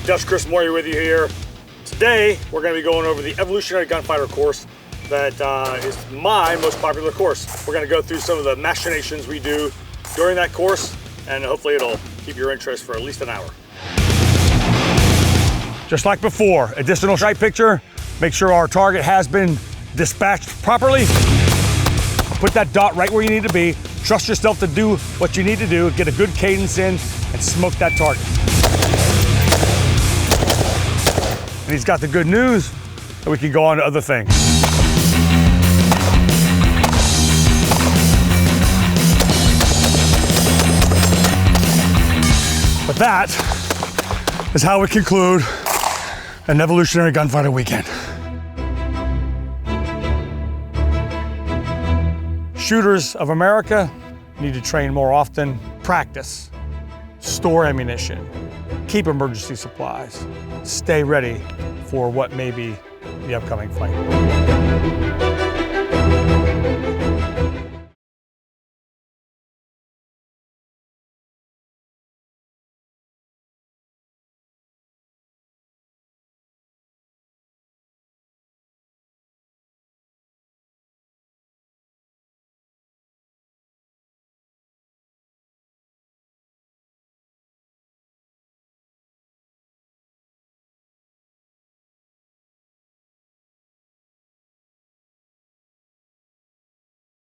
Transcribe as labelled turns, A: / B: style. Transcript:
A: Dutch Chris Moyer with you here. Today, we're going to be going over the Evolutionary Gunfighter course that is my most popular course. We're going to go through some of the machinations we do during that course, and hopefully it'll keep your interest for at least an hour. Just like before, additional sight picture. Make sure our target has been dispatched properly. Put that dot right where you need to be. Trust yourself to do what you need to do. Get a good cadence in and smoke that target. And he's got the good news that we can go on to other things. But that is how we conclude an Evolutionary Gunfighter weekend. Shooters of America need to train more often, practice, store ammunition, keep emergency supplies, stay ready for what may be the upcoming fight.